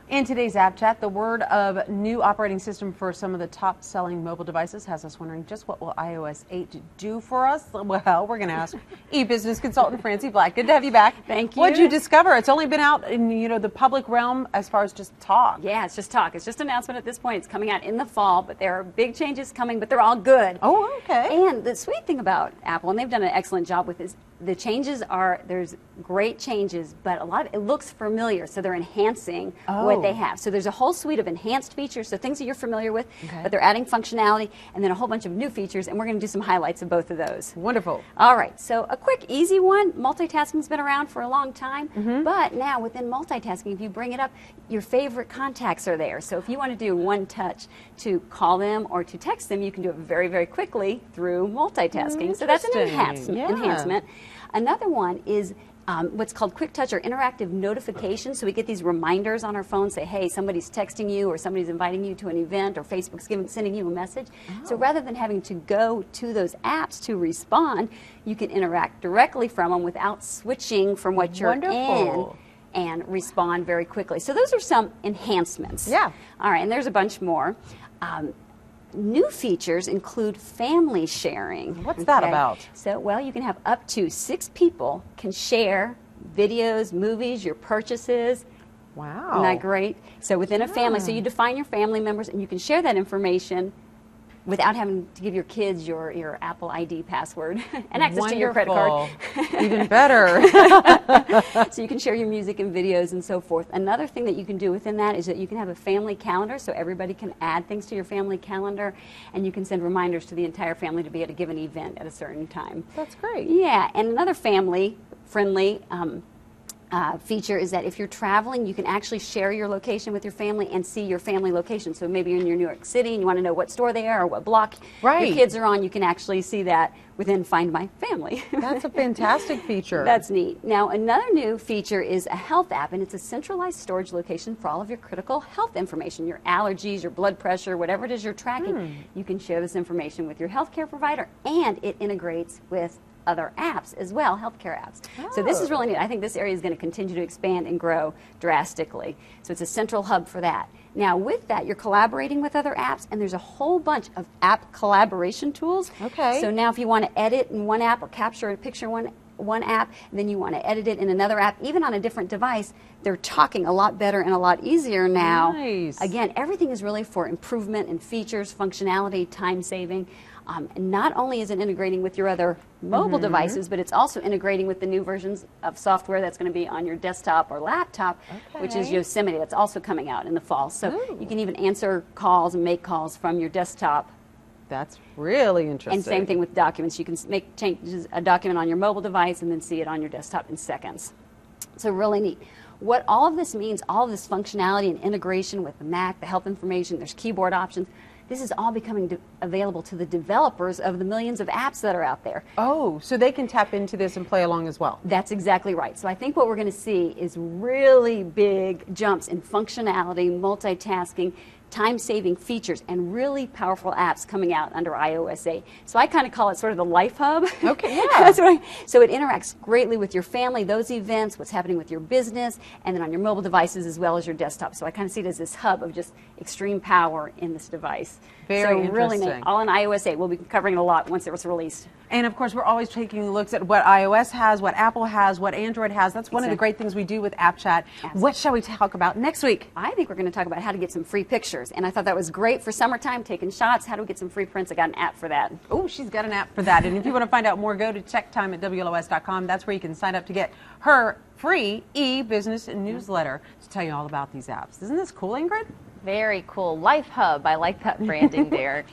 In today's app chat, the word of new operating system for some of the top-selling mobile devices has us wondering just what will iOS 8 do for us? Well, we're going to ask e-business consultant Francie Black. Good to have you back. Thank you. What did you discover? It's only been out in the public realm as far as just talk. Yeah, it's just talk. It's just an announcement at this point. It's coming out in the fall, but there are big changes coming, but they're all good. Oh, okay. And the sweet thing about Apple, and they've done an excellent job with this, the changes are, there's great changes, but it looks familiar, so they're enhancing what they have. So there's a whole suite of enhanced features, so things that you're familiar with, but they're adding functionality, and then a whole bunch of new features, and we're going to do some highlights of both of those. Wonderful. All right, so a quick, easy one. Multitasking's been around for a long time, but now within multitasking, if you bring it up, your favorite contacts are there. So if you want to do one touch to call them or to text them, you can do it very, very quickly through multitasking. So that's an enhancement. Another one is what's called quick touch or interactive notifications. So we get these reminders on our phone, say, hey, somebody's texting you or somebody's inviting you to an event or Facebook's sending you a message. So rather than having to go to those apps to respond, you can interact directly from them without switching from what you're in and respond very quickly. So those are some enhancements. Yeah. All right, and there's a bunch more. New features include family sharing. What's that about? So, well, you can have up to 6 people can share videos, movies, your purchases. Wow. Isn't that great? So within a family, so you define your family members and you can share that information without having to give your kids your Apple ID password and access to your credit card. Even better. So you can share your music and videos and so forth. Another thing that you can do within that is that you can have a family calendar, so everybody can add things to your family calendar, and you can send reminders to the entire family to be at a given event at a certain time. That's great. Yeah, and another family-friendly feature is that if you're traveling, you can actually share your location with your family and see your family location. So maybe you're in your New York City and you want to know what store they are or what block your kids are on, you can actually see that within Find My Family. That's a fantastic feature. That's neat. Now, another new feature is a health app, and it's a centralized storage location for all of your critical health information, your allergies, your blood pressure, whatever it is you're tracking. You can share this information with your healthcare provider, and it integrates with other apps as well, healthcare apps. So this is really neat. I think this area is going to continue to expand and grow drastically. So it's a central hub for that. Now with that, you're collaborating with other apps, and there's a whole bunch of app collaboration tools. So now if you want to edit in one app or capture a picture in one app, and then you want to edit it in another app, even on a different device, they're talking a lot better and a lot easier now. Again, everything is really for improvement in features, functionality, time saving. And not only is it integrating with your other mobile devices, but it's also integrating with the new versions of software that's going to be on your desktop or laptop, which is Yosemite. That's also coming out in the fall. So you can even answer calls and make calls from your desktop. That's really interesting. And same thing with documents. You can make changes, a document on your mobile device and then see it on your desktop in seconds. So really neat. What all of this means, all of this functionality and integration with the Mac, the health information, there's keyboard options. This is all becoming available to the developers of the millions of apps that are out there. Oh, so they can tap into this and play along as well. That's exactly right. So I think what we're going to see is really big jumps in functionality, multitasking, time-saving features, and really powerful apps coming out under iOS 8. So I kind of call it sort of the life hub. Okay, yeah. So it interacts greatly with your family, those events, what's happening with your business, and then on your mobile devices as well as your desktop. So I kind of see it as this hub of just extreme power in this device. Very interesting. Really neat. All in iOS 8. We'll be covering it a lot once it was released. And of course, we're always taking looks at what iOS has, what Apple has, what Android has. That's one of the great things we do with App Chat. What shall we talk about next week? I think we're going to talk about how to get some free pictures. And I thought that was great for summertime, taking shots. How do we get some free prints? I got an app for that. Oh, she's got an app for that. And if you want to find out more, go to checktime at WLOS.com. That's where you can sign up to get her free e-business newsletter to tell you all about these apps. Isn't this cool, Ingrid? Very cool. Life Hub. I like that branding there.